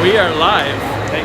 We are live. Okay.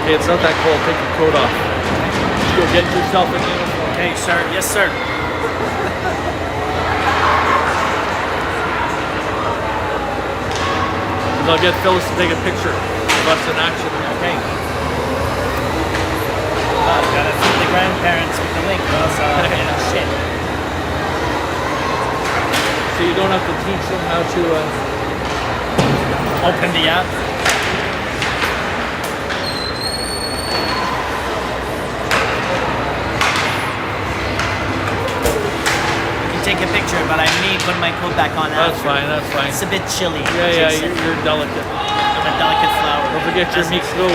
Okay, it's not that cold. Take your coat off. Go get yourself a uniform. Okay, sir. Yes, sir. I'll get Phyllis to take a picture of us in action. Okay. Gotta feed the grandparents with the link, or else I'll get shit. So you don't have to teach them how to Open the app. Take a picture, but I may put my coat back on That's after. fine, that's fine. It's a bit chilly. Yeah, Jason. you're delicate. I'm a delicate flower. Don't forget your meat gold.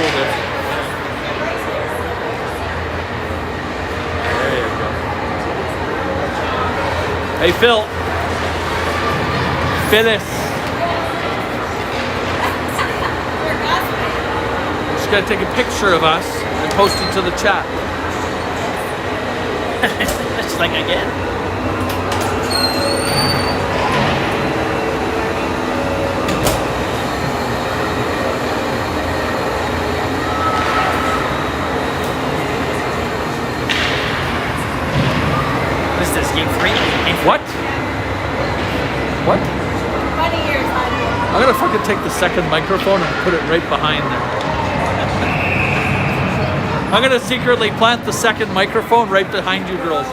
There you go. Hey, Phil. Phyllis. Just gotta take a picture of us and post it to the chat. Just like again. What's this, game 3? What? What? 20 years, honey. I'm gonna fucking take the second microphone and put it right behind there. I'm gonna secretly plant the second microphone right behind you girls.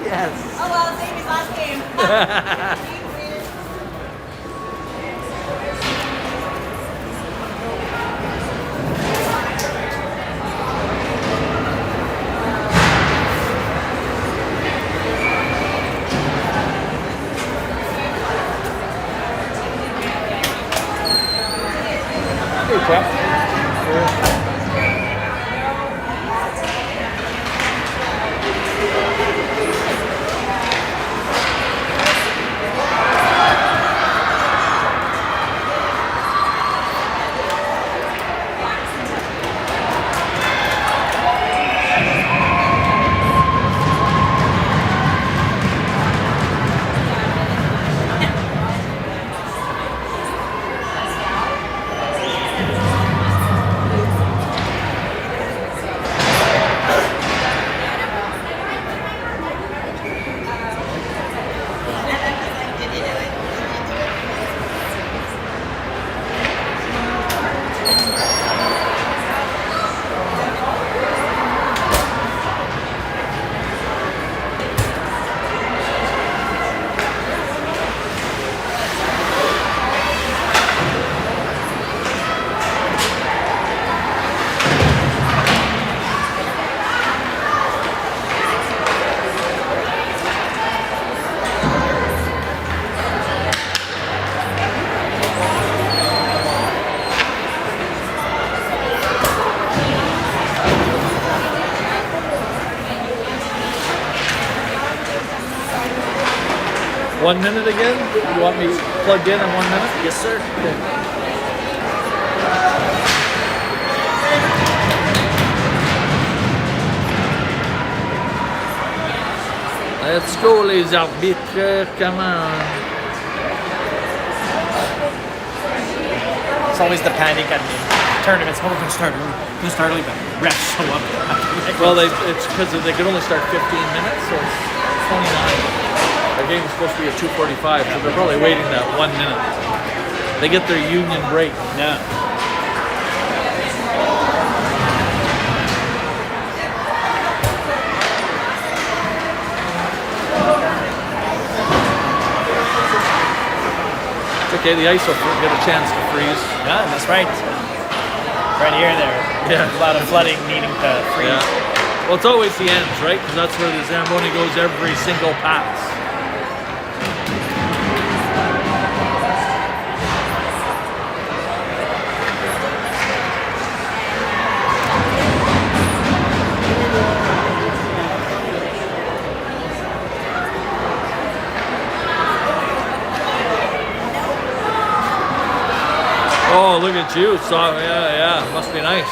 Yes. Oh well, it's Amy's last game. Hey, chap. 1 minute again? You want me plugged in 1 minute? Yes, sir. Okay. Let's go les arbitres, come on. It's always the panic at the tournaments. Oh, we're going to start early. We're going to start early, but refs show up. Well, it's because they can only start 15 minutes, so it's 29. Our game is supposed to be at 2:45, so they're probably waiting that 1 minute. They get their union break. Yeah. okay, the ice will get a chance to freeze. Yeah, that's right. Right here, there. Yeah. A lot of flooding needing to freeze. Yeah. Well, it's always the ends, right? Because that's where the Zamboni goes every single pass. Oh, look at you. So, yeah. Must be nice.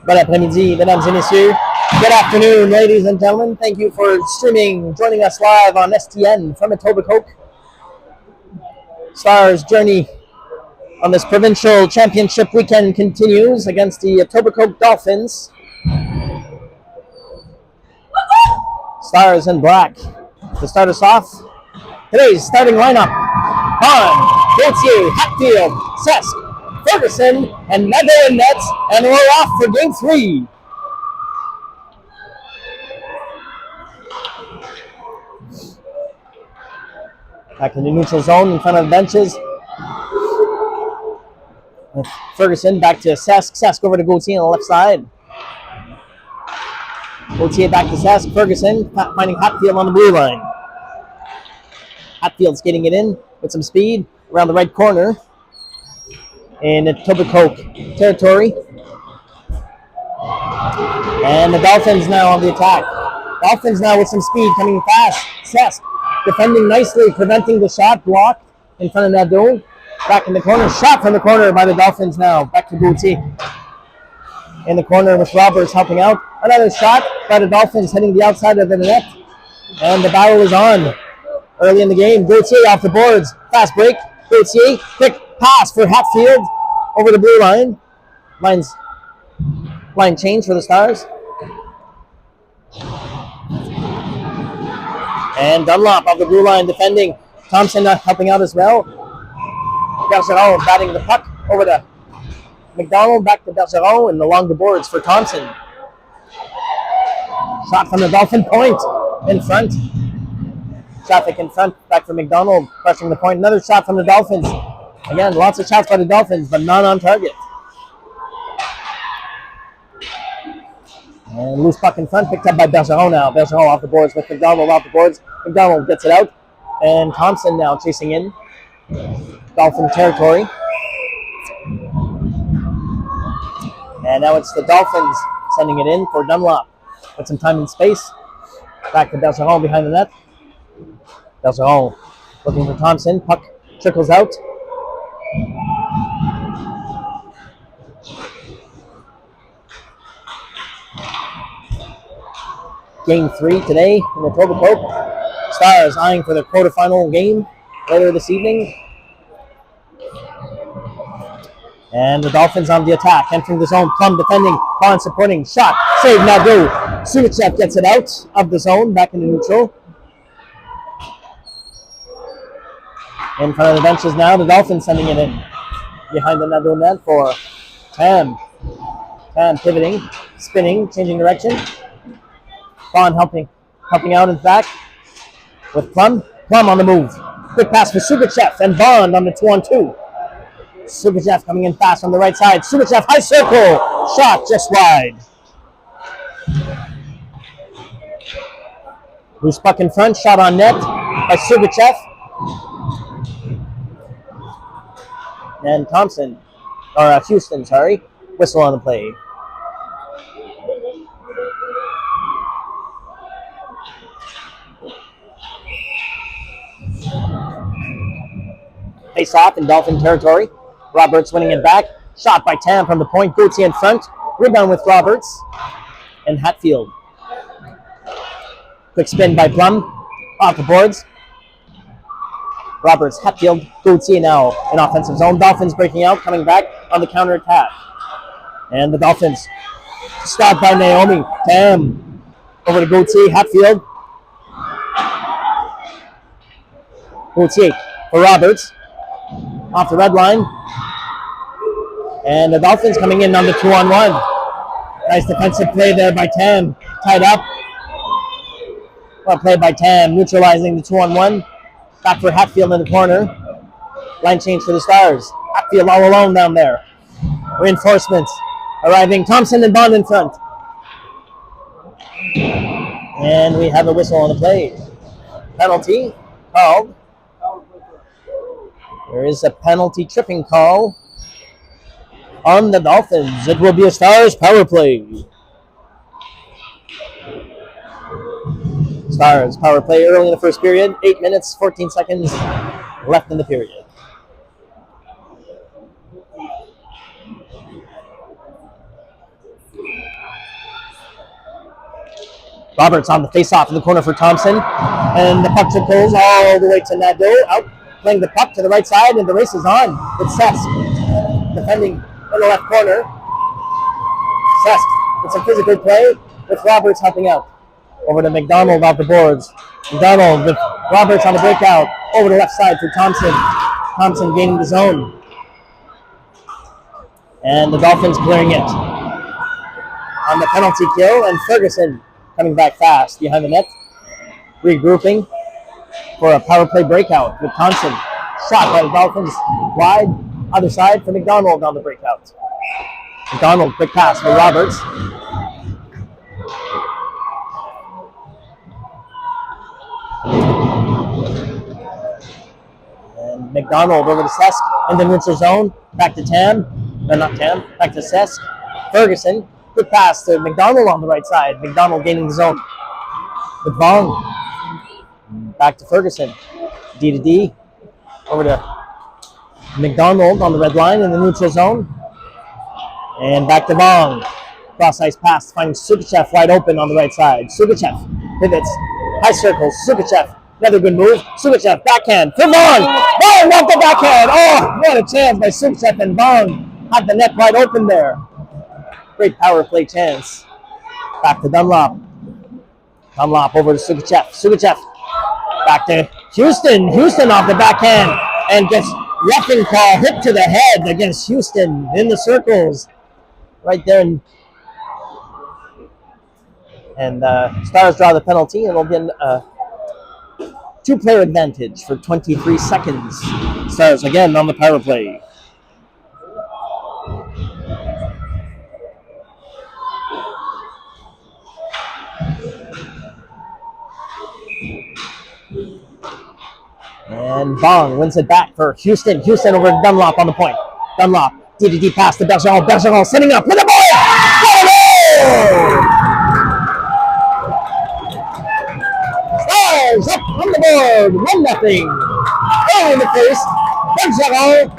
Bon après-midi, mesdames et messieurs. Good afternoon, ladies and gentlemen. Thank you for streaming, joining us live on STN from Etobicoke. Stars' journey on this provincial championship weekend continues against the Etobicoke Dolphins. Stars in black. To start us off, today's starting lineup: Bond, Gauthier, Hatfield, Sesk, Ferguson, and Meadow in nets, and we're off for game 3. Back in the neutral zone in front of the benches. With Ferguson back to Sesk. Sesk over to Gauthier on the left side. Gauthier back to Sesk. Ferguson finding Hatfield on the blue line. Hatfield's getting it in with some speed around the right corner in Etobicoke territory. And the Dolphins now on the attack. Dolphins now with some speed coming fast. Sesk defending nicely, preventing the shot, blocked in front of Nadeau. Back in the corner, shot from the corner by the Dolphins now. Back to Gauthier. In the corner with Roberts helping out. Another shot by the Dolphins hitting the outside of the net. And the battle is on early in the game. Gauthier off the boards. Fast break. Gauthier, quick pass for Hatfield over the blue line. Line change for the Stars. And Dunlop off the blue line defending. Thompson helping out as well. Bergeron batting the puck over to McDonald, back to Bergeron, and along the boards for Thompson. Shot from the Dolphin point in front. Traffic in front, back for McDonald, pressing the point. Another shot from the Dolphins. Again, lots of shots by the Dolphins, but none on target. And loose puck in front, picked up by Bergeron now. Bergeron off the boards with McDonald off the boards. McDonald gets it out. And Thompson now chasing in. Dolphin territory. And now it's the Dolphins sending it in for Dunlop. With some time and space. Back to Bergeron behind the net. Bergeron looking for Thompson. Puck trickles out. Game 3 today in Etobicoke. Stars eyeing for the quarterfinal game later this evening. And the Dolphins on the attack, entering the zone. Plum defending, Bond supporting, shot, save, Nadeau. Subicev gets it out of the zone, back into neutral. In front of the benches now, the Dolphins sending it in. Behind the Nadeau net for Tam. Tam pivoting, spinning, changing direction. Bond helping out in back with Plum. Plum on the move. Quick pass for Subicev and Bond on the 2-on-2. Subicev coming in fast on the right side. Subicev, high circle. Shot just wide. Loose puck in front. Shot on net by Subicev. And Thompson, or Houston, sorry. Whistle on the play. Face off in Dolphin territory. Roberts winning it back. Shot by Tam from the point. Gauthier in front. Rebound with Roberts. And Hatfield. Quick spin by Plum. Off the boards. Roberts, Hatfield, Gauthier now in offensive zone. Dolphins breaking out, coming back on the counter attack. And the Dolphins stopped by Naomi. Tam over to Gauthier. Hatfield. Gauthier for Roberts. Off the red line. And the Dolphins coming in on the 2-on-1. Nice defensive play there by Tam. Tied up. Well played by Tam, neutralizing the 2-on-1. Back for Hatfield in the corner. Line change for the Stars. Hatfield all alone down there. Reinforcements arriving. Thompson and Bond in front. And we have a whistle on the play. Penalty called. There is a penalty tripping call on the Dolphins. It will be a Stars power play. Stars power play early in the first period. 8 minutes, 14 seconds left in the period. Roberts on the face-off in the corner for Thompson. And the puck trickles all the way to Nadeau. Out playing the puck to the right side, and the race is on with Sesk defending in the left corner. Sesk with some physical play with Roberts helping out. Over to McDonald off the boards. McDonald with Roberts on the breakout. Over the left side for Thompson. Thompson gaining the zone. And the Dolphins clearing it. On the penalty kill, and Ferguson coming back fast behind the net. Regrouping for a power play breakout with Thompson. Shot by the Dolphins wide. Other side for McDonald on the breakout. McDonald, quick pass for Roberts. And McDonald over to Sesk in the neutral zone. Back to Tam. No, not Tam. Back to Sesk. Ferguson. Quick pass to McDonald on the right side. McDonald gaining the zone. With Vaughn. Back to Ferguson. D to D. Over to McDonald on the red line in the neutral zone. And back to Vaughn. Cross ice pass, finding Sukachev wide open on the right side. Sukachev pivots. High circle. Sukachev. Another good move. Sukachev backhand for Vaughn. Vaughn off the backhand. Oh, what a chance by Sukachev, and Vaughn had the net wide open there. Great power play chance. Back to Dunlop. Dunlop over to Sukachev. Sukachev back to Houston. Houston off the backhand and gets roughing call hit to the head against Houston in the circles. Right there. And Stars draw the penalty, and it'll be a two-player advantage for 23 seconds. Stars again on the power play. And Bong wins it back for Houston. Houston over to Dunlop on the point. Dunlop, D pass to Bergeron. Bergeron setting up with the ball. Stars up on the board. 1-0. Early in the first. Bergeron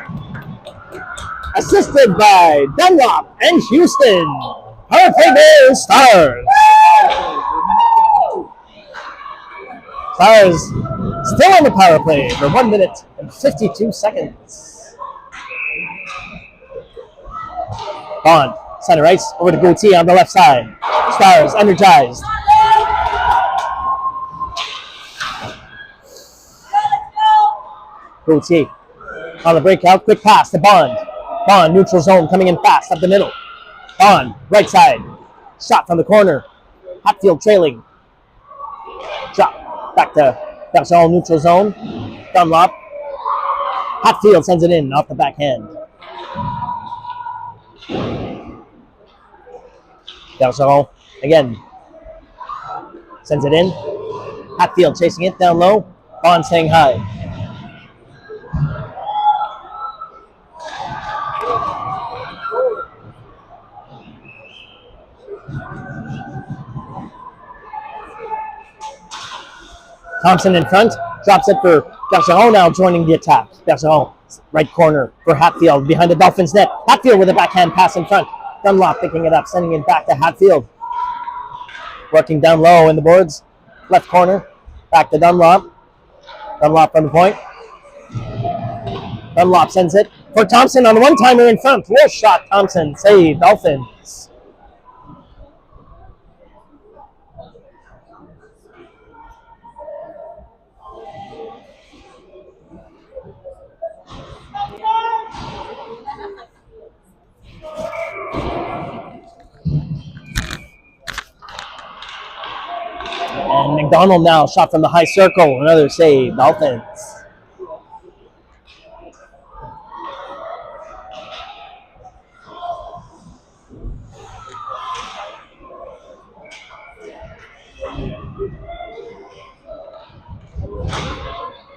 assisted by Dunlop and Houston. Power play goal, Stars. Stars still on the power play for 1 minute and 52 seconds. Bond, center ice, over to Gauthier on the left side. Stars energized. Gauthier on the breakout, quick pass to Bond. Bond, neutral zone, coming in fast up the middle. Bond, right side. Shot from the corner. Hatfield trailing. Drop back to Bergeron, neutral zone. Dunlop. Hatfield sends it in off the backhand. Bergeron again sends it in. Hatfield chasing it down low. Bond staying high. Thompson in front, drops it for Bergeron now joining the attack. Bergeron, right corner for Hatfield behind the Dolphins net. Hatfield with a backhand pass in front. Dunlop picking it up, sending it back to Hatfield. Working down low in the boards. Left corner, back to Dunlop. Dunlop from the point. Dunlop sends it for Thompson on the one-timer in front. Low shot, Thompson, save, Dolphins. And McDonald now, shot from the high circle. Another save, Dolphins.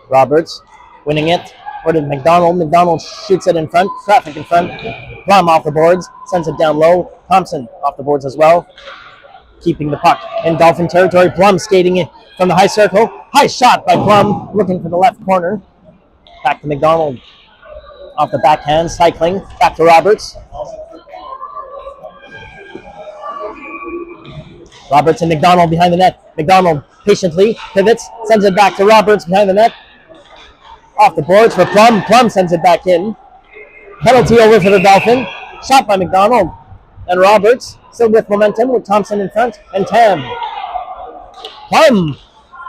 Roberts winning it. Or to McDonald. McDonald shoots it in front. Traffic in front. Plum off the boards. Sends it down low. Thompson off the boards as well. Keeping the puck in Dolphin territory. Plum skating it from the high circle. High shot by Plum. Looking for the left corner. Back to McDonald. Off the backhand. Cycling. Back to Roberts. Roberts and McDonald behind the net. McDonald patiently pivots. Sends it back to Roberts behind the net. Off the boards for Plum. Plum sends it back in. Penalty over for the Dolphin. Shot by McDonald. And Roberts still with momentum with Thompson in front and Tam. Plum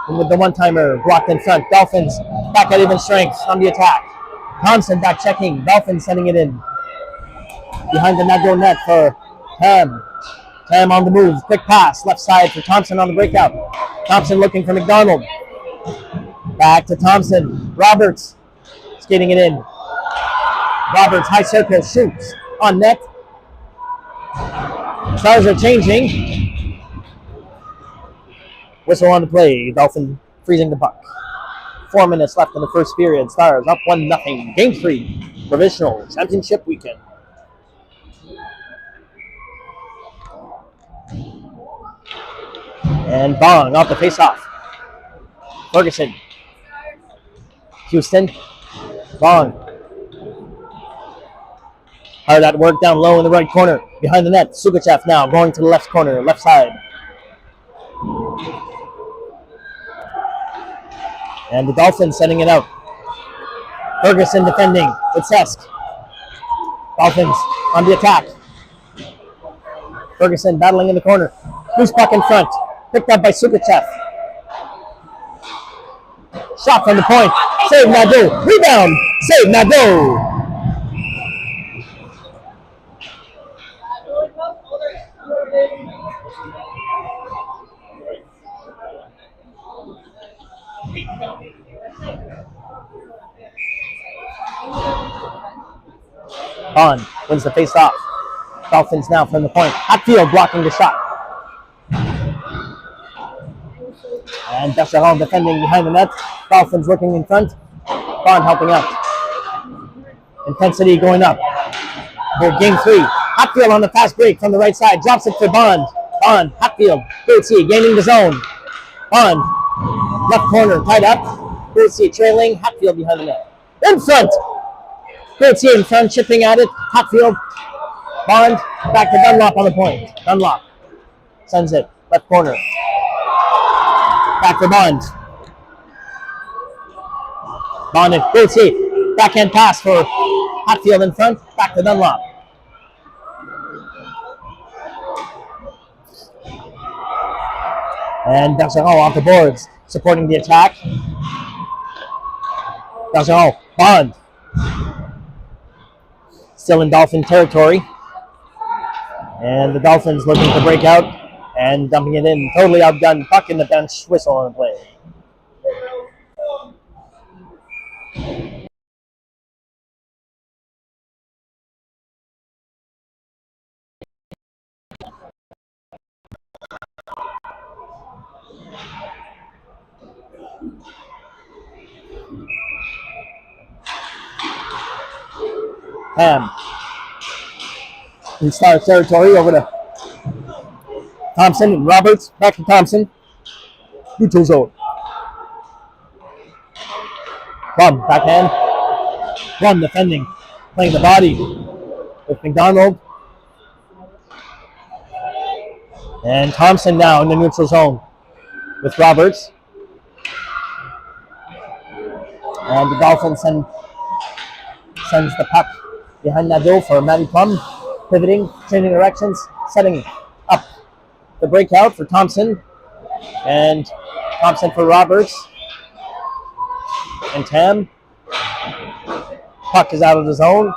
with the one-timer blocked in front. Dolphins back at even strength on the attack. Thompson back checking. Dolphins sending it in. Behind the net for Tam. Tam on the move. Quick pass. Left side for Thompson on the breakout. Thompson looking for McDonald. Back to Thompson. Roberts skating it in. Roberts, high circle, shoots on net. Stars are changing. Whistle on the play. Dolphin freezing the puck. 4 minutes left in the first period. Stars up 1-0. Game 3. Provincial Championship weekend. And Bong off the face-off. Ferguson. Houston. Bong. Hard at work down low in the right corner. Behind the net. Sugachev now going to the left corner, left side. And the Dolphins sending it out. Ferguson defending with Sesk. Dolphins on the attack. Ferguson battling in the corner. Loose puck in front. Picked up by Sugachev. Shot from the point. Save Nadeau. Rebound. Save Nadeau. Bond wins the face-off. Dolphins now from the point. Hatfield blocking the shot. And Bergeron defending behind the net. Dolphins working in front. Bond helping out. Intensity going up. For game 3. Hatfield on the fast break from the right side. Drops it for Bond. Bond, Hatfield. Gauthier gaining the zone. Bond. Left corner tied up. Gauthier trailing. Hatfield behind the net. In front. Gauthier in front, chipping at it. Hatfield. Bond. Back to Dunlop on the point. Dunlop sends it. Left corner. Back for Bond. Bond and Gauthier. Backhand pass for Hatfield in front. Back to Dunlop. And Bergeron off the boards, supporting the attack. Bergeron. Bond. Still in Dolphin territory. And the Dolphins looking to break out and dumping it in. Totally outdone. Puck in the bench. Whistle on the play. Ham. In Star territory over to Thompson and Roberts. Back to Thompson. Neutral zone. Plum, backhand. Plum defending. Playing the body with McDonald. And Thompson now in the neutral zone with Roberts. And the Dolphins sends the puck behind Nadeau for Matty Plum. Pivoting, changing directions, setting up the breakout for Thompson. And Thompson for Roberts. And Tam. Puck is out of the zone.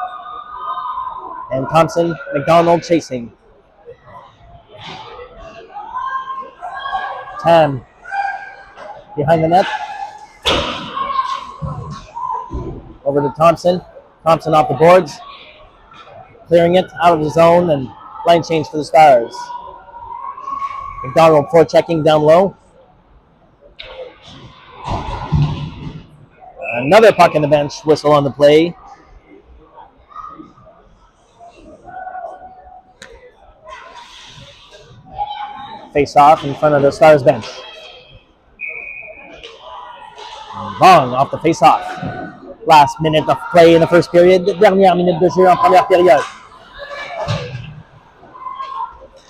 And Thompson, McDonald chasing. Tam behind the net. Over to Thompson. Thompson off the boards. Clearing it out of the zone and line change for the Stars. McDonald forechecking down low. Another puck in the bench. Whistle on the play. Face off in front of the Stars bench. Long off the face off. Last minute of play in the first period. Dernière minute de jeu en première période.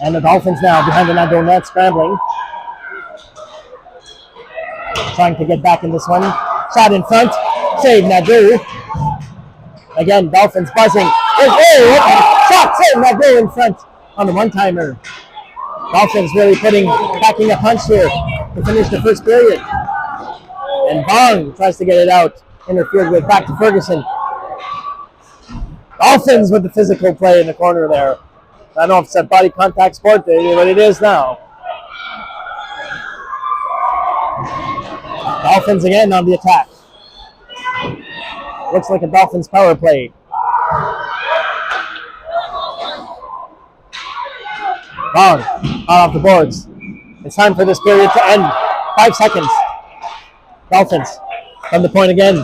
And the Dolphins now behind the Nadeau net, scrambling. Trying to get back in this one. Shot in front. Save Nadeau. Again, Dolphins buzzing. Shot, save Nadeau in front on the one-timer. Dolphins really backing a punch here. to finish the first period. And Bond tries to get it out, interfered with, back to Ferguson. Dolphins with the physical play in the corner there. I don't know if it's a body contact sport, but it is now. Dolphins again on the attack. Looks like a Dolphins power play. Bond off the boards. It's time for this period to end. 5 seconds. Dolphins from the point again.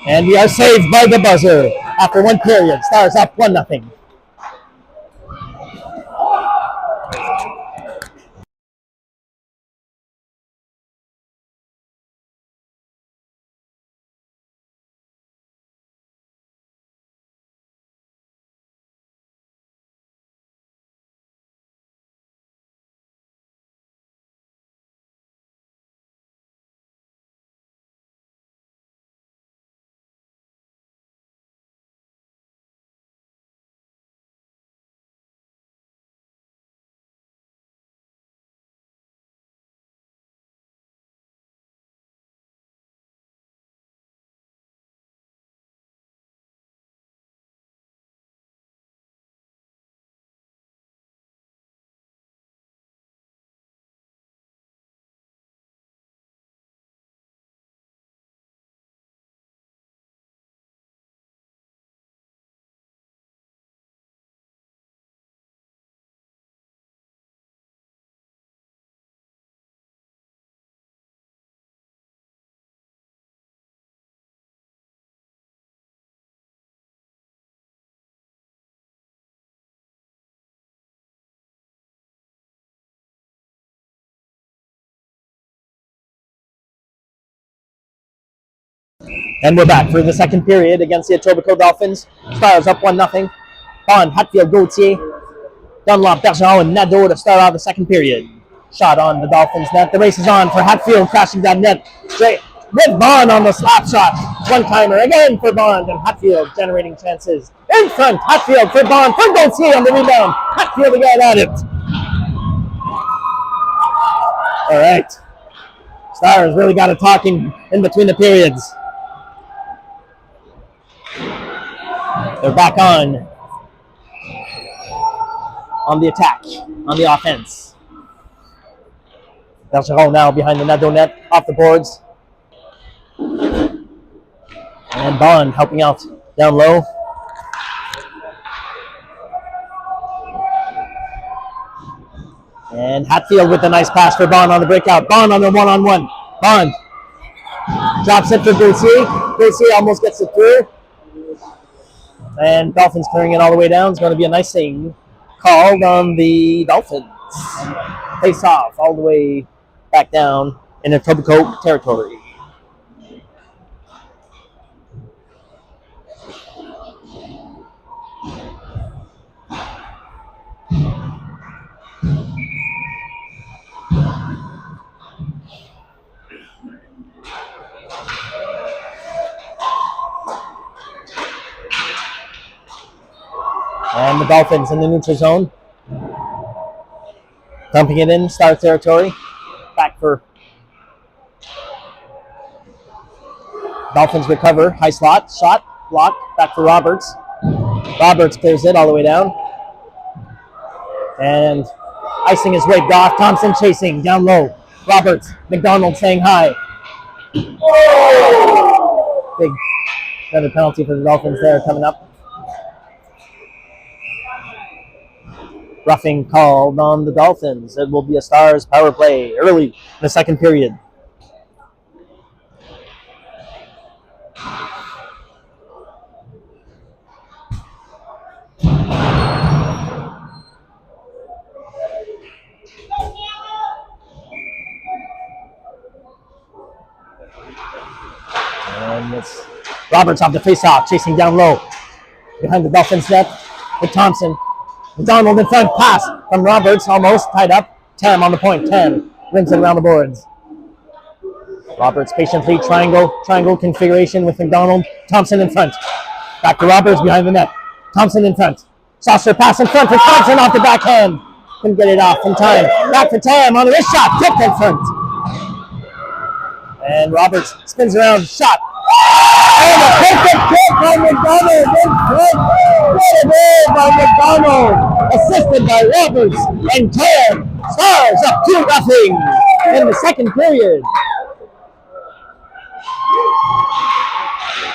And we are saved by the buzzer after 1 period. Stars up 1-0. And we're back for the second period against the Etobicoke Dolphins. Stars up 1-0. Bond, Hatfield, Gauthier, Dunlop, Bergeron, and Nadeau to start out the second period. Shot on the Dolphins net. The race is on for Hatfield, crashing that net. Straight with Bond on the slap shot. One-timer again for Bond, and Hatfield generating chances. In front, Hatfield for Bond, for Gauthier on the rebound. Hatfield again at it. All right. Stars really got it talking in between the periods. They're back on the attack, on the offense. Bergeron now behind the Nadeau net, off the boards. And Bond helping out down low. And Hatfield with a nice pass for Bond on the breakout. Bond on the one-on-one. Bond drops it for Gauthier. Gauthier almost gets it through. And Dolphins clearing it all the way down. It's going to be a nice thing called on the Dolphins. Face off all the way back down in Etobicoke territory. And the Dolphins in the neutral zone. Dumping it in, Star territory. Back for Dolphins recover. High slot, shot, block. Back for Roberts. Roberts clears it all the way down. And icing is waved off. Thompson chasing down low. Roberts, McDonald saying hi. Big another penalty for the Dolphins there coming up. Roughing called on the Dolphins. It will be a Stars power play early in the second period. And it's Roberts off the face-off, chasing down low. Behind the Dolphins net with Thompson. McDonald in front, pass from Roberts, almost tied up. Tam on the point, Tam rings it around the boards. Roberts patiently, triangle configuration with McDonald. Thompson in front. Back to Roberts behind the net. Thompson in front. Saucer pass in front for Thompson off the backhand. Couldn't get it off in time. Back for Tam on the wrist shot. Tipped in front. And Roberts spins around. Shot. And a perfect kick by McDonald in front. What a goal by McDonald. Assisted by Roberts and Tam. Stars up 2-0 in the second period.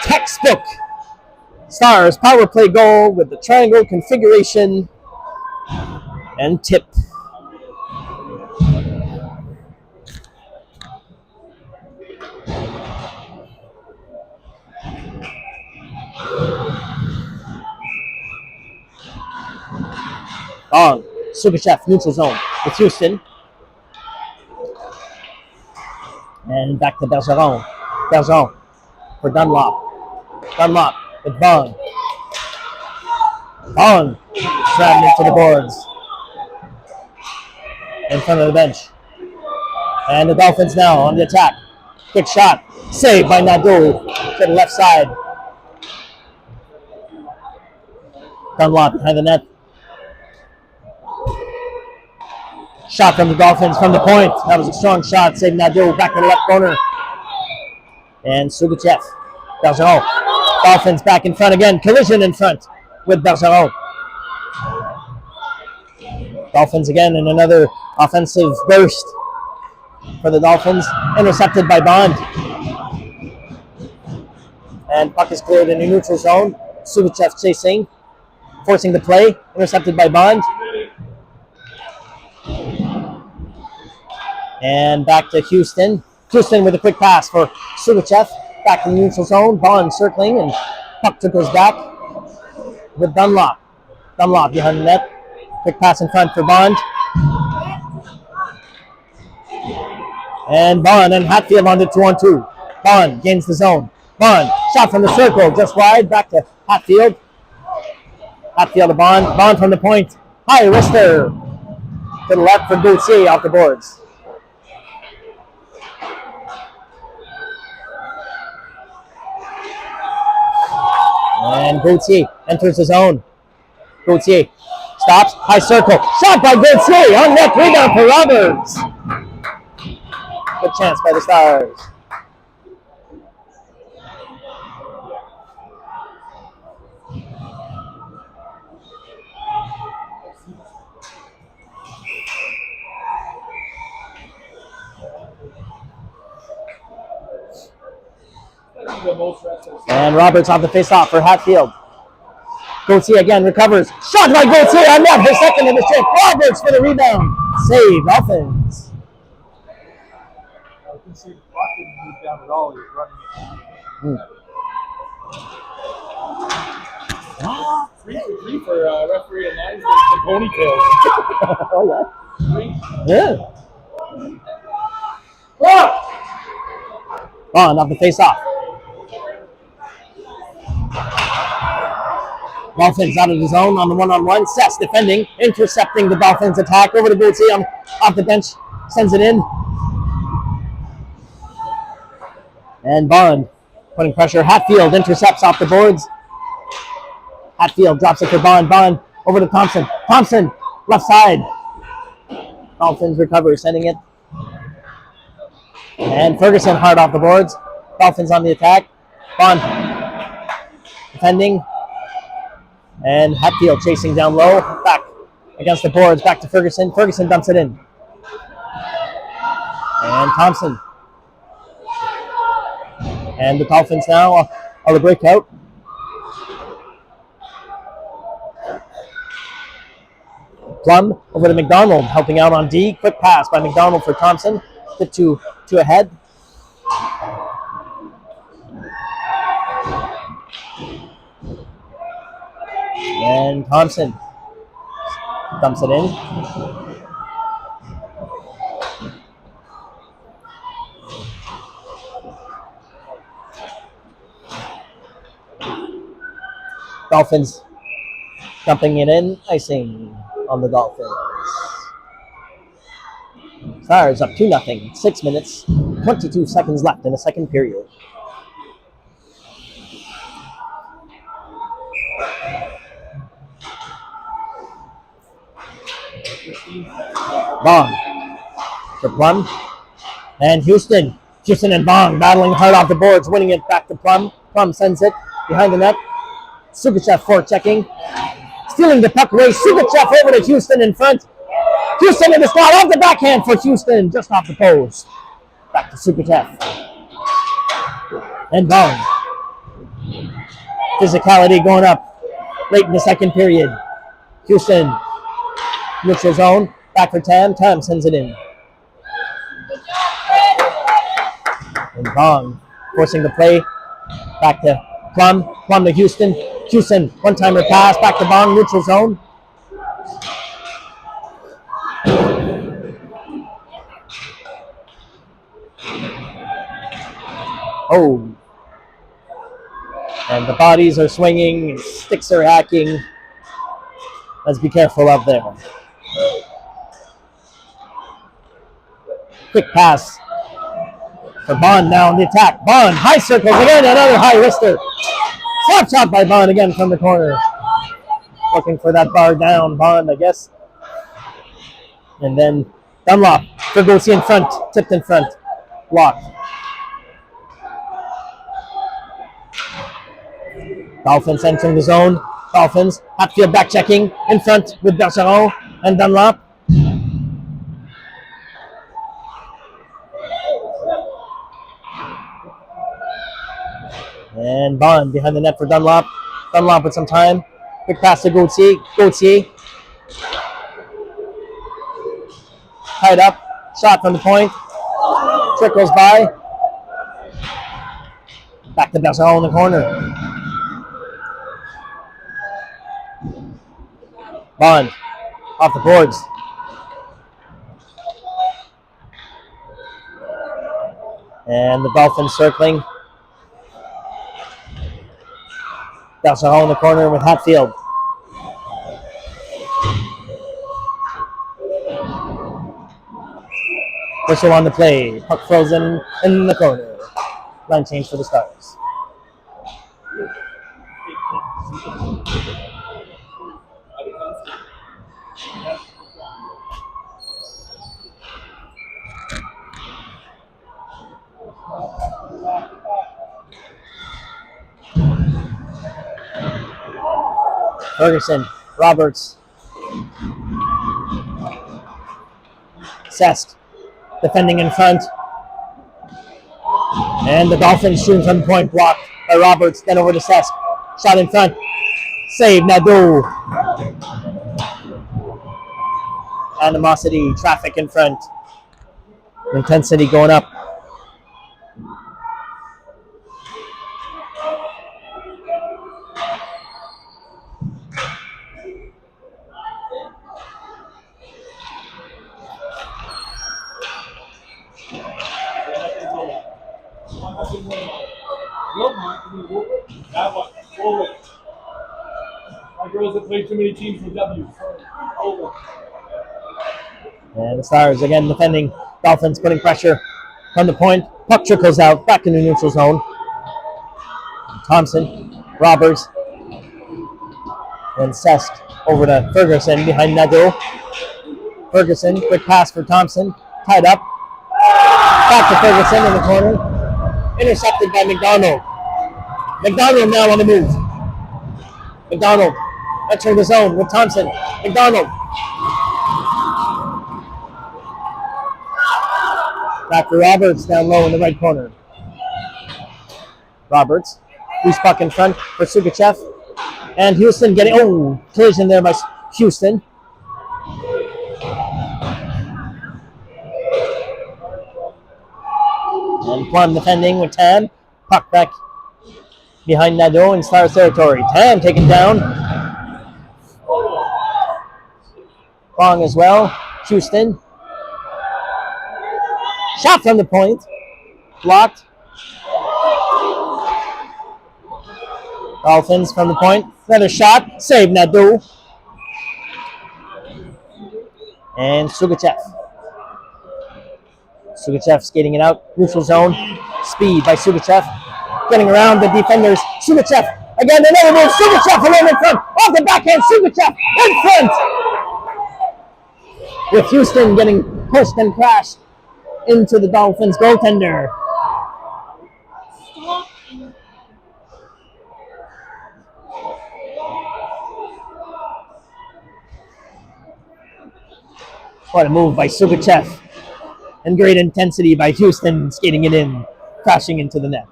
Textbook Stars power play goal with the triangle configuration and tip. On Sugachev, neutral zone with Houston. And back to Bergeron. Bergeron for Dunlop. Dunlop with Bond. Bond driving into the boards. In front of the bench. And the Dolphins now on the attack. Quick shot. Saved by Nadeau to the left side. Dunlop behind the net. Shot from the Dolphins from the point. That was a strong shot. Saved Nadeau back to the left corner. And Sugachev. Bergeron. Dolphins back in front again. Collision in front with Bergeron. Dolphins again in another offensive burst for the Dolphins. Intercepted by Bond. And puck is cleared in the neutral zone. Sugachev chasing. Forcing the play. Intercepted by Bond. And back to Houston. Houston with a quick pass for Sugachev. Back to the neutral zone. Bond circling and puck goes back with Dunlop. Dunlop behind the net. Quick pass in front for Bond. And Bond and Hatfield on the 2-on-2. Bond gains the zone. Bond shot from the circle just wide. Back to Hatfield. Hatfield to Bond. Bond from the point. High wrister to the left for Gauthier off the boards. And Gauthier enters the zone. Gauthier stops. High circle. Shot by Gauthier. On net. Rebound for Roberts. Good chance by the Stars. And Roberts off the face-off for Hatfield. Gauthier again recovers. Shot by Gauthier on net. Her second in the shift. Roberts for the rebound. Save offense. I can see the clock didn't move down at all. He was running it. Three for referee and nine for the ponytails. Oh, yeah. Yeah. Bond off the face-off. Dolphins out of the zone on the one-on-one. Sess defending, intercepting the Dolphins attack. Over to Gauthier off the bench. Sends it in. And Bond putting pressure. Hatfield intercepts off the boards. Hatfield drops it for Bond. Bond over to Thompson. Thompson, left side. Dolphins recover, sending it. And Ferguson hard off the boards. Dolphins on the attack. Bond defending. And Hatfield chasing down low. Back against the boards. Back to Ferguson. Ferguson dumps it in. And Thompson. And the Dolphins now on the breakout. Plum over to McDonald, helping out on D. Quick pass by McDonald for Thompson. Get two ahead. And Thompson dumps it in. Dolphins dumping it in. Icing on the Dolphins. Stars up 2-0. 6 minutes, 22 seconds left in the second period. Bong for Plum. And Houston. Houston and Bong battling hard off the boards, winning it back to Plum. Plum sends it behind the net. Sugachev forechecking. Stealing the puck away. Sugachev over to Houston in front. Houston in the slot off the backhand for Houston, just off the post. Back to Sugachev. And Bong. Physicality going up late in the second period. Houston, neutral zone. Back for Tam. Tam sends it in. And Bong forcing the play. Back to Plum. Plum to Houston. Houston, one-timer pass. Back to Bong, neutral zone. Oh. And the bodies are swinging. Sticks are hacking. Let's be careful up there. Quick pass for Bond now in the attack. Bond, high circles again, another high wrister. Slap shot by Bond again from the corner. Looking for that bar down, Bond, I guess. And then Dunlop for Gosi in front, tipped in front. Blocked. Dolphins entering the zone. Dolphins, Hatfield back checking in front with Bergeron and Dunlop. And Bond behind the net for Dunlop. Dunlop with some time. Quick pass to Gauthier. Gauthier. Tied up. Shot from the point. Trickles by. Back to Bergeron in the corner. Bond off the boards. And the Dolphins circling. Bergeron in the corner with Hatfield. Whistle on the play. Puck frozen in the corner. Line change for the Stars. Ferguson, Roberts, Sesk, defending in front, and the Dolphins shooting from the point, blocked by Roberts, then over to Sesk, shot in front, save, Nadeau, animosity, traffic in front, intensity going up. Played too many teams for W. And the Stars again defending. Dolphins putting pressure from the point. Puck trickles out back in the neutral zone. Thompson, Roberts, and Sesk over to Ferguson behind Nadeau. Ferguson, quick pass for Thompson, tied up. Back to Ferguson in the corner. Intercepted by McDonald. McDonald now on the move. McDonald entering the zone with Thompson. McDonald. Back to Roberts down low in the right corner. Roberts. Loose puck in front for Sugachev. And Houston getting, collision there by Houston. And Plum defending with Tam. Puck back behind Nadeau in Stars territory. Tam taken down. Bong as well. Houston. Shot from the point. Blocked. Dolphins from the point. Another shot. Save Nadeau. And Sugachev. Sugachev skating it out. Neutral zone. Speed by Sugachev. Getting around the defenders. Sugachev. Again, another move. Sugachev alone in front. Off the backhand. Sugachev in front. with Houston getting pushed and crashed into the Dolphins goaltender. What a move by Subichev. And great intensity by Houston, skating it in, crashing into the net.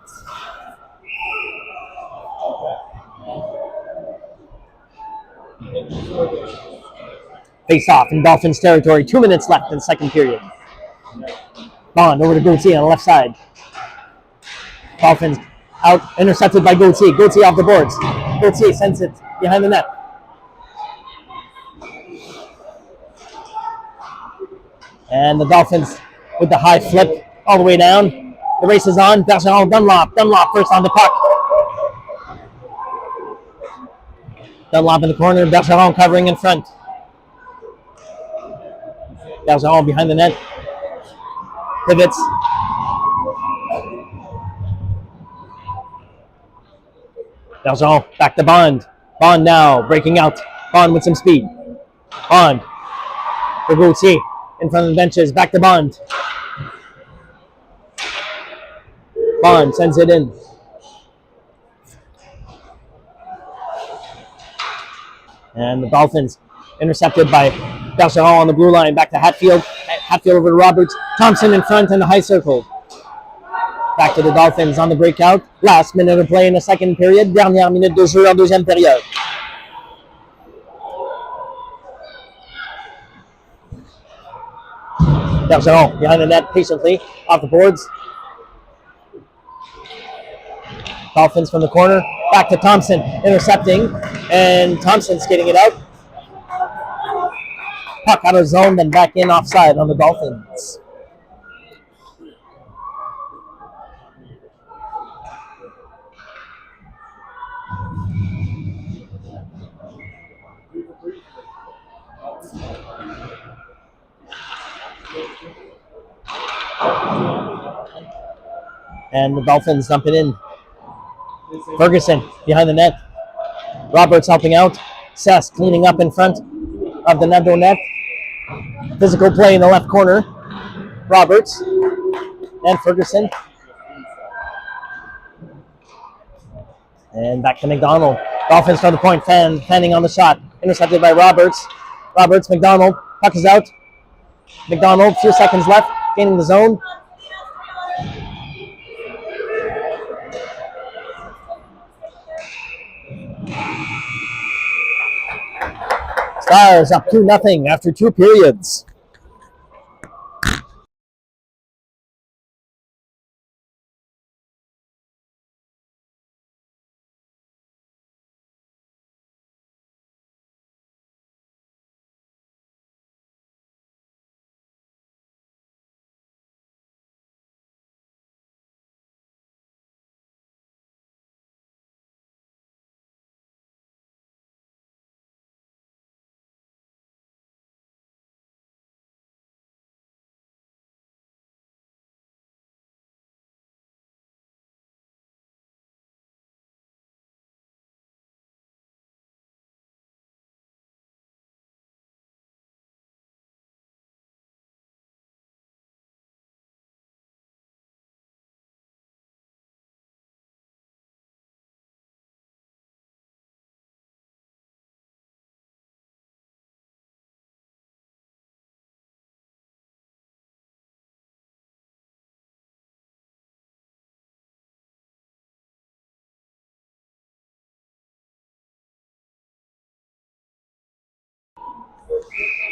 Face off in Dolphins territory. 2 minutes left in the second period. Bond over to Gauthier on the left side. Dolphins out, intercepted by Gauthier. Gauthier off the boards. Gauthier sends it behind the net. And the Dolphins with the high flip all the way down. The race is on. Bergeron, Dunlop. Dunlop first on the puck. Dunlop in the corner. Bergeron covering in front. Bergeron behind the net. Pivots. Bergeron back to Bond. Bond now breaking out. Bond with some speed. Bond for Gauthier in front of the benches. Back to Bond. Bond sends it in. And the Dolphins intercepted by Bergeron on the blue line. Back to Hatfield. Hatfield over to Roberts. Thompson in front in the high circle. Back to the Dolphins on the breakout. Last minute of play in the second period. Dernière minute de jeu en deuxième période. Bergeron behind the net patiently. Off the boards. Dolphins from the corner. Back to Thompson. Intercepting. And Thompson skating it out. Puck out of zone, then back in offside on the Dolphins. And the Dolphins dump it in. Ferguson behind the net. Roberts helping out. Sess cleaning up in front of the Nando net. Physical play in the left corner. Roberts and Ferguson. And back to McDonald. Dolphins from the point. Fanning on the shot. Intercepted by Roberts. Roberts, McDonald. Puck is out. McDonald, few seconds left. Gaining the zone. Stars up 2-0 after 2 periods.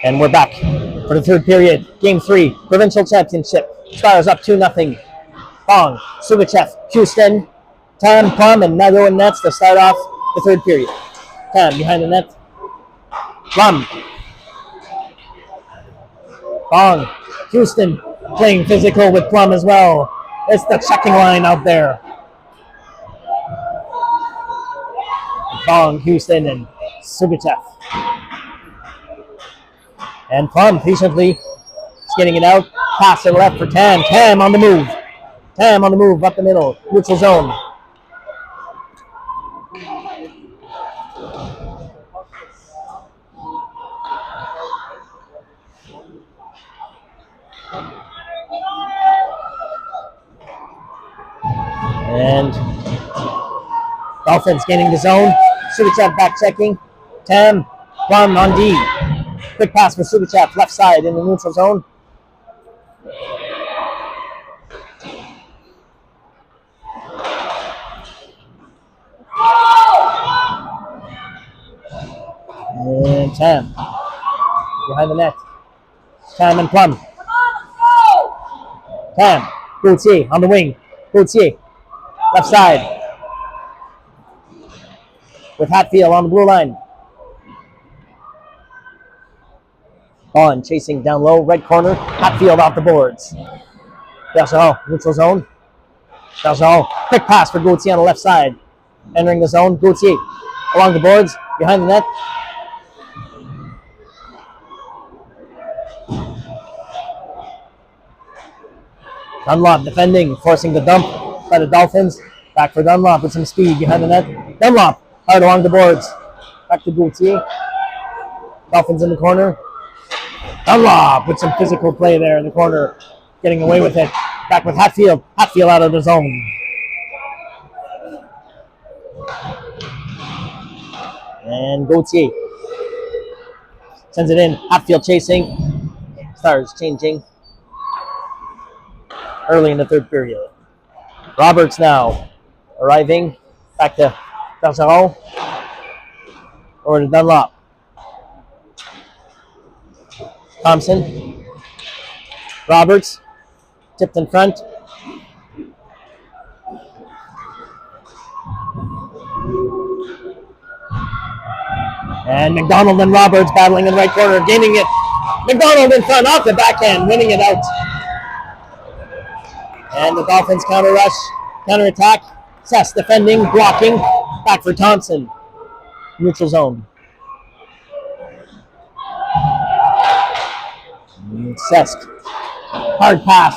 And we're back for the third period. Game 3, Provincial Championship. Stars up 2-0. Bong, Subichev, Houston, Tam, Plum, and Nago and Nets to start off the third period. Tam behind the net. Plum. Bong, Houston playing physical with Plum as well. It's the checking line out there. Bong, Houston, and Subichev. And Plum patiently getting it out. Pass to the left for Tam. Tam on the move. Tam on the move up the middle. Neutral zone. And Dolphins gaining the zone. Sugachev back checking. Tam, Plum on D. Quick pass for Sugachev, left side in the neutral zone. And Tam behind the net. Tam and Plum. Tam, Gauthier on the wing. Gauthier, left side. With Hatfield on the blue line. On chasing down low, right corner. Hatfield off the boards. Bergeron, neutral zone. Bergeron, quick pass for Gauthier on the left side. Entering the zone, Gauthier along the boards, behind the net. Dunlop defending, forcing the dump by the Dolphins. Back for Dunlop with some speed behind the net. Dunlop out along the boards. Back to Gauthier. Dolphins in the corner. Dunlop with some physical play there in the corner. Getting away with it. Back with Hatfield. Hatfield out of the zone. And Gauthier sends it in. Hatfield chasing. Stars changing early in the third period. Roberts now arriving. Back to Bergeron. Over to Dunlop. Thompson. Roberts. Tipped in front. And McDonald and Roberts battling in the right corner, gaining it. McDonald in front, off the backhand, winning it out. And the Dolphins counter attack. Sess defending, blocking. Back for Thompson. Neutral zone. Sesk. Hard pass.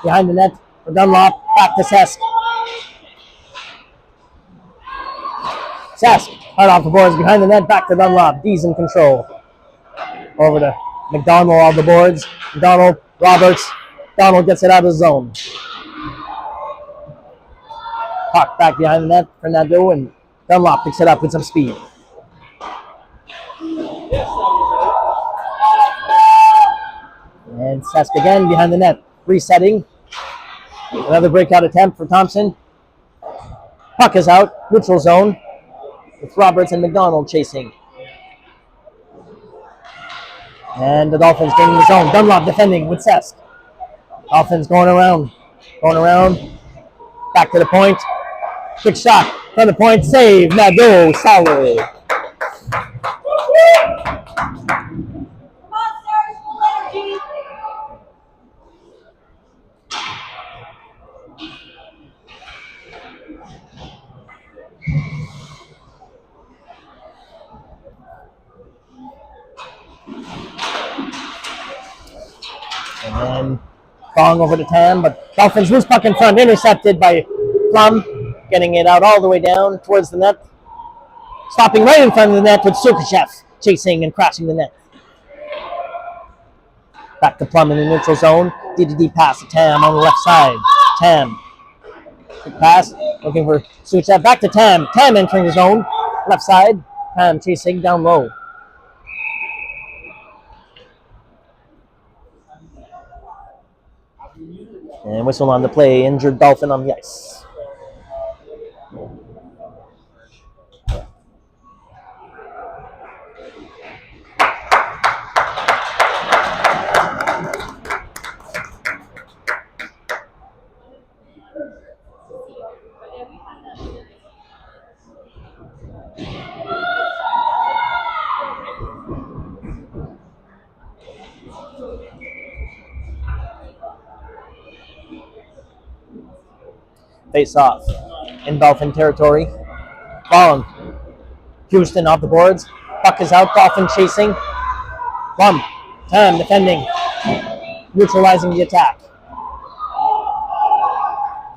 Behind the net for Dunlop. Back to Sesk. Sesk. Hard off the boards. Behind the net. Back to Dunlop. D's in control. Over to McDonald on the boards. McDonald. Roberts. Donald gets it out of the zone. Puck back behind the net. Fernando and Dunlop picks it up with some speed. And Sesk again behind the net. Resetting. Another breakout attempt for Thompson. Puck is out. Neutral zone. With Roberts and McDonald chasing. And the Dolphins gaining the zone. Dunlop defending with Sesk. Dolphins going around. Back to the point. Quick shot from the point. Save. Nadeau. Solid. And then Bong over to Tam, but Dolphins loose puck in front, intercepted by Plum, getting it out all the way down towards the net. Stopping right in front of the net with Sugachev chasing and crashing the net. Back to Plum in the neutral zone. D-to-D pass to Tam on the left side. Tam. Quick pass, looking for Sugachev. Back to Tam. Tam entering the zone. Left side. Tam chasing down low. And whistle on the play. Injured Dolphin on the ice. Face off in Dolphin territory. Bong. Houston off the boards. Puck is out. Dolphin chasing. Plum. Tam defending. Neutralizing the attack.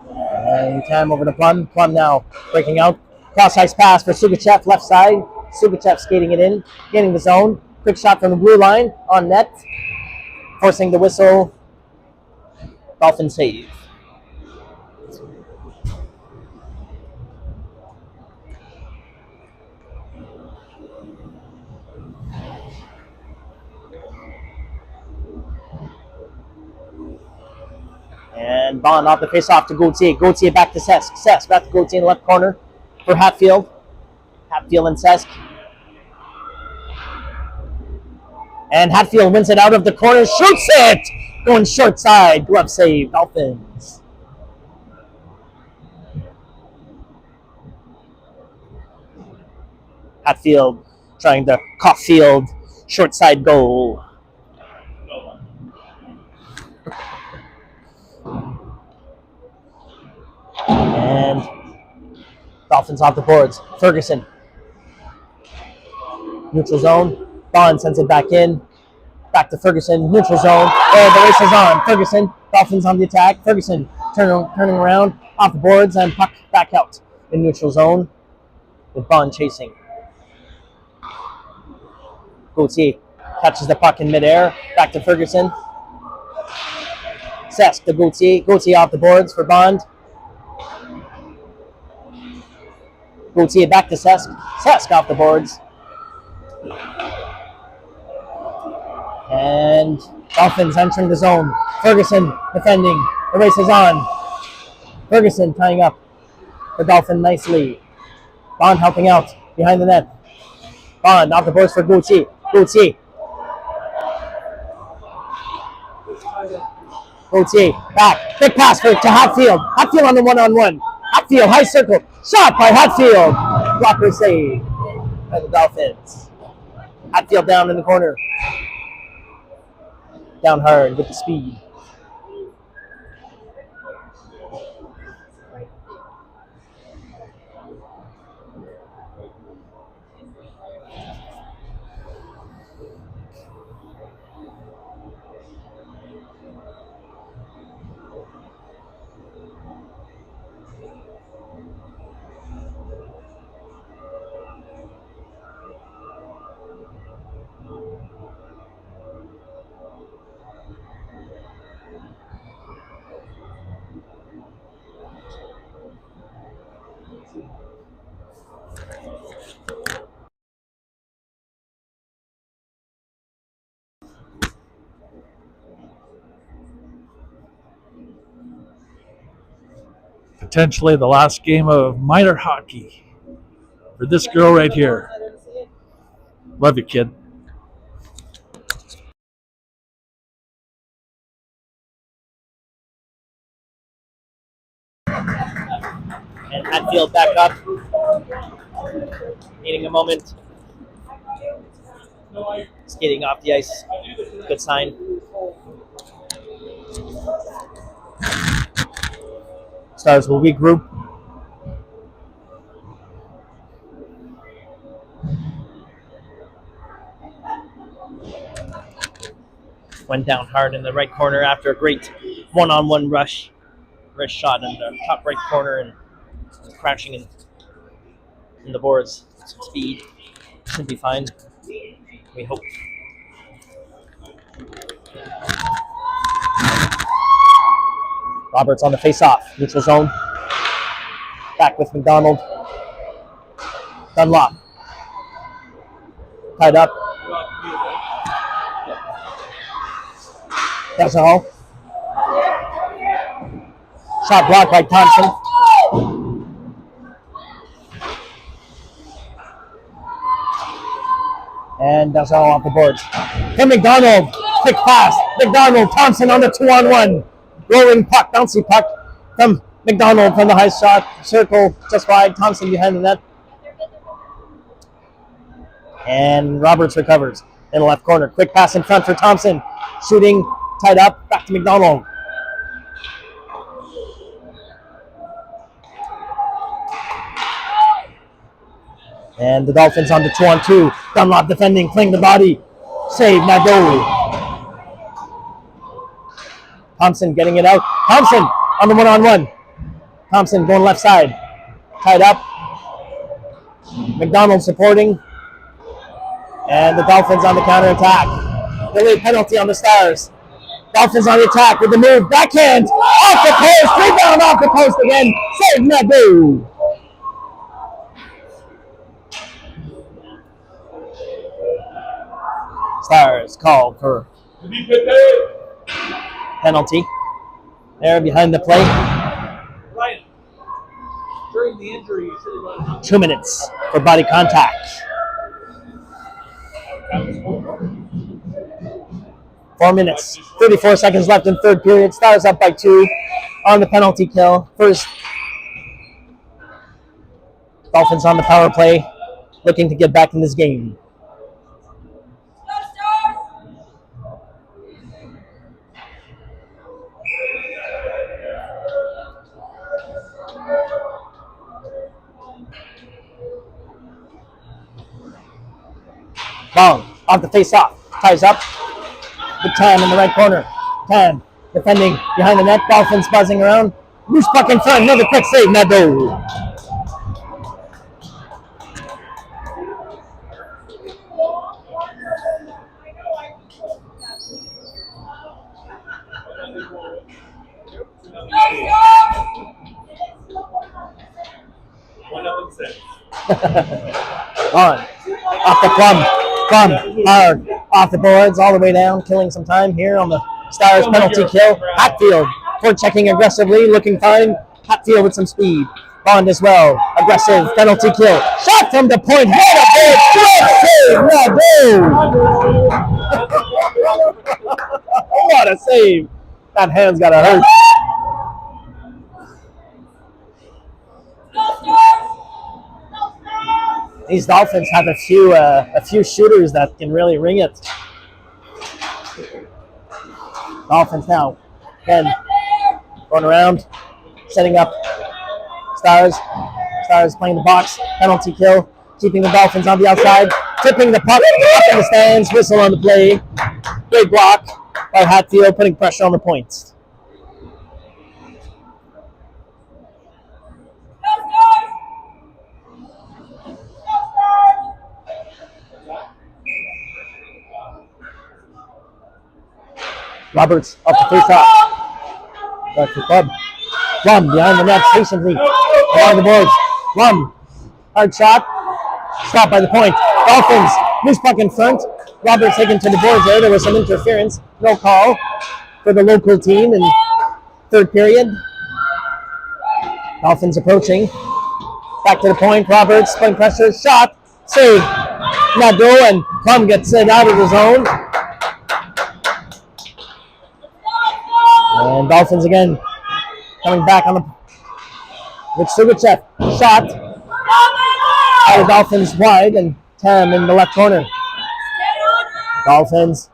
And Tam over to Plum. Plum now breaking out. Cross ice pass for Sugachev left side. Sugachev skating it in. Getting the zone. Quick shot from the blue line on net. Forcing the whistle Dolphin save. And Bond off the face-off to Gauthier. Gauthier back to Sesk. Sesk back to Gauthier in the left corner for Hatfield. Hatfield and Sesk. And Hatfield wins it out of the corner. Shoots it! Going short side. Glove save. Dolphins. Hatfield trying to Caulfield short side goal. And Dolphins off the boards. Ferguson. Neutral zone. Bond sends it back in. Back to Ferguson. Neutral zone. Oh, the race is on. Ferguson. Dolphins on the attack. Ferguson turning around. Off the boards and puck back out in neutral zone with Bond chasing. Gauthier catches the puck in midair. Back to Ferguson. Sesk to Gauthier. Gauthier off the boards for Bond. Gauthier back to Sesk. Sesk off the boards. And Dolphins entering the zone. Ferguson defending. The race is on. Ferguson tying up the Dolphin nicely. Bond helping out behind the net. Bond off the boards for Gauthier. Gauthier. Gauthier back. Big pass to Hatfield. Hatfield on the one-on-one. Hatfield high circle. Shot by Hatfield. Blocker save by the Dolphins. Hatfield down in the corner. Down hard with the speed. Potentially the last game of minor hockey for this girl right here. Love you, kid. And Hatfield back up. Needing a moment. Skating off the ice. Good sign. Stars will regroup. Went down hard in the right corner after a great one-on-one rush. Wrist shot in the top right corner and crashing in the boards. Some speed. Should be fine. We hope. Roberts on the face-off. Neutral zone. Back with McDonald. Dunlop. Tied up. That's all. Shot blocked by Thompson. And that's all off the boards. To McDonald. Quick pass. McDonald. Thompson on the 2-on-1. Rolling puck. Bouncy puck from McDonald from the high shot. Circle just wide. Thompson behind the net. And Roberts recovers in the left corner. Quick pass in front for Thompson. Shooting. Tied up. Back to McDonald. And the Dolphins on the 2-on-2. Dunlop defending, playing the body. Save, Nadeau. Thompson getting it out. Thompson on the 1-on-1. Thompson going left side. Tied up. McDonald supporting. And the Dolphins on the counterattack. Delayed penalty on the Stars. Dolphins on the attack with the move. Backhand. Off the post. Rebound off the post again. Save Nadeau. Stars called for penalty. There behind the play. Ryan, during the injury, you should have run 2 minutes for body contact. 4 minutes, 34 seconds left in third period. Stars up by 2 on the penalty kill. First, Dolphins on the power play, looking to get back in this game. Long, off the face-off, ties up with Tam in the right corner. Tam defending behind the net. Dolphins buzzing around. Loose puck in front. Another quick save. Nadeau. On. Off the plum. Hard. Off the boards all the way down. Killing some time here on the Stars penalty kill. Hatfield for checking aggressively. Looking fine. Hatfield with some speed. Bond as well. Aggressive penalty kill. Shot from the point. What a save. That hand's got to hurt. These Dolphins have a few shooters that can really ring it. Dolphins now, again, going around, setting up Stars. Stars playing the box, penalty kill, keeping the Dolphins on the outside, tipping the puck up in the stands, whistle on the play. Great block by Hatfield, putting pressure on the points. Roberts off the face-off. Back to Club. Plum behind the net, patiently along the boards. Plum, hard shot. Stopped by the point. Dolphins, loose puck in front. Roberts taken to the boards there. There was some interference. No call for the local team in third period. Dolphins approaching. Back to the point. Roberts, putting pressure. Shot. Save. Nadeau, and Plum gets it out of the zone. And Dolphins again coming back on the with Sugachev. Shot. Out of Dolphins wide, and Tam in the left corner. Dolphins.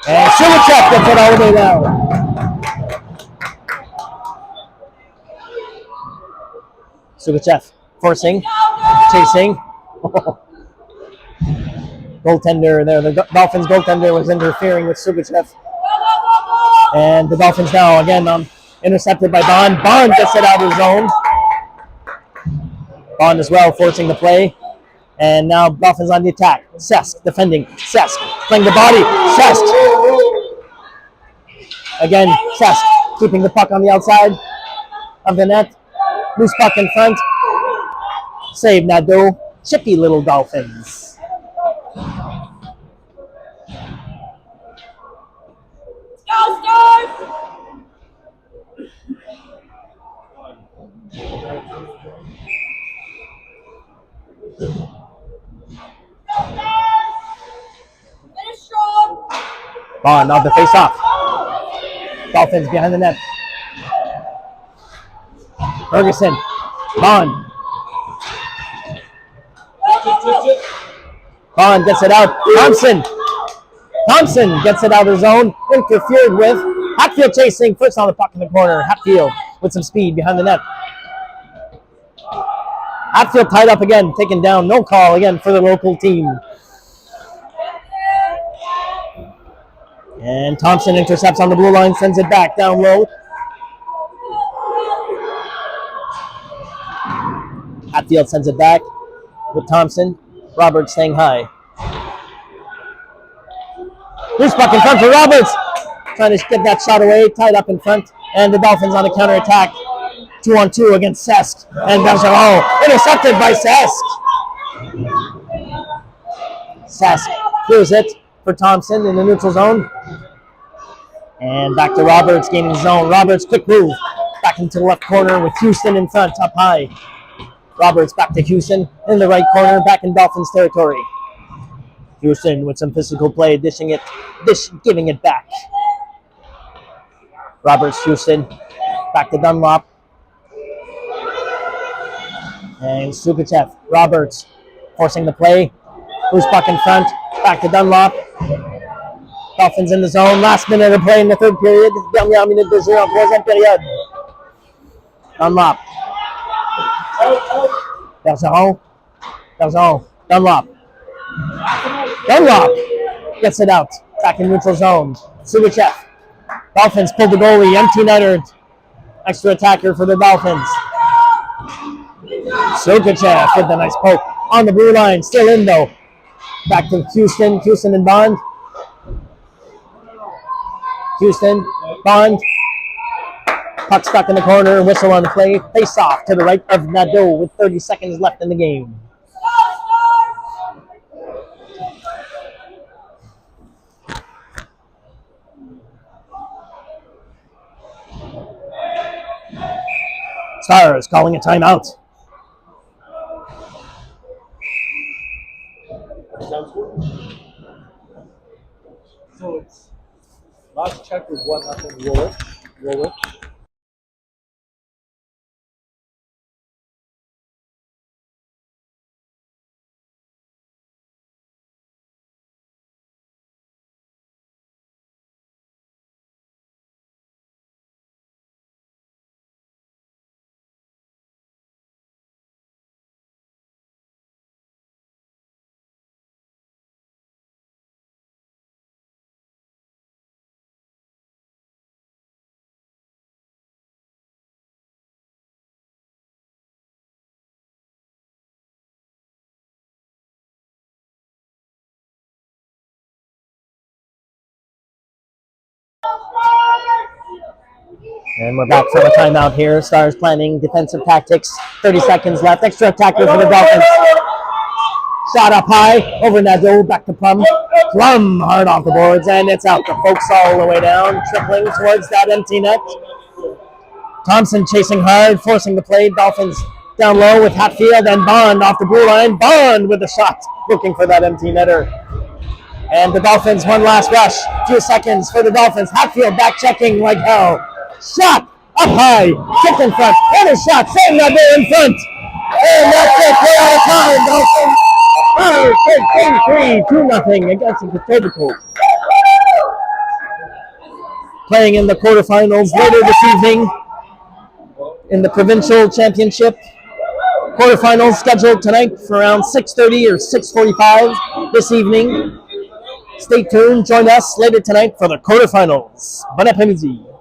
And Sugachev gets it all the way down. Sugachev forcing, chasing. Goaltender there. The Dolphins goaltender was interfering with Sugachev. And the Dolphins now again intercepted by Bond. Bond gets it out of his zone. Bond as well forcing the play. And now Dolphins on the attack. Sesk defending. Sesk playing the body. Sesk. Again, Sesk keeping the puck on the outside of the net. Loose puck in front. Save Nadeau. Chippy little Dolphins. Bond off the face-off. Dolphins behind the net. Ferguson. Bond. Bond gets it out. Thompson gets it out of the zone. Interfered with. Hatfield chasing. First on the puck in the corner. Hatfield with some speed behind the net. Hatfield tied up again. Taken down. No call again for the local team. And Thompson intercepts on the blue line. Sends it back down low. Hatfield sends it back with Thompson. Roberts staying high. Loose puck in front for Roberts. trying to get that shot away, tied up in front, and the Dolphins on a counterattack. 2-on-2 against Sesk, and Bergeron intercepted by Sesk. Sesk clears it for Thompson in the neutral zone. And back to Roberts, gaining zone. Roberts, quick move. Back into the left corner with Houston in front, up high. Roberts back to Houston in the right corner, back in Dolphins territory. Houston with some physical play, giving it back. Roberts, Houston, back to Dunlop. And Sukachev, Roberts, forcing the play. Loose puck in front, back to Dunlop. Dolphins in the zone, last minute of play in the third period. Dernière minute de jeu en troisième période. Dunlop. Bergeron. Dunlop. Dunlop gets it out. Back in neutral zone. Sukachev. Dolphins pull the goalie, empty netter. Extra attacker for the Dolphins. Sukachev with the nice poke on the blue line, still in though. Back to Houston and Bond. Houston, Bond. Puck stuck in the corner, whistle on the play. Face off to the right of Nadeau with 30 seconds left in the game. Stars calling a timeout. So it's last check was 1-0 Woolwich. And we're back from a timeout here. Stars planning defensive tactics. 30 seconds left. Extra attacker for the Dolphins. Shot up high. Over Nadeau. Back to Plum. Plum hard off the boards. And it's out. The folks all the way down. Tripling towards that empty net. Thompson chasing hard. Forcing the play. Dolphins down low with Hatfield and Bond off the blue line. Bond with the shot. Looking for that empty netter. And the Dolphins, one last rush. Few seconds for the Dolphins. Hatfield back checking like hell. Shot up high, kicked in front, and a shot, same number in front. And that's it, we're out of time, Dolphins. 2-0 against the Etobicoke. Playing in the quarterfinals later this evening in the Provincial Championship. Quarterfinals scheduled tonight for around 6:30 or 6:45 this evening. Stay tuned, join us later tonight for the quarterfinals. Bon après-midi.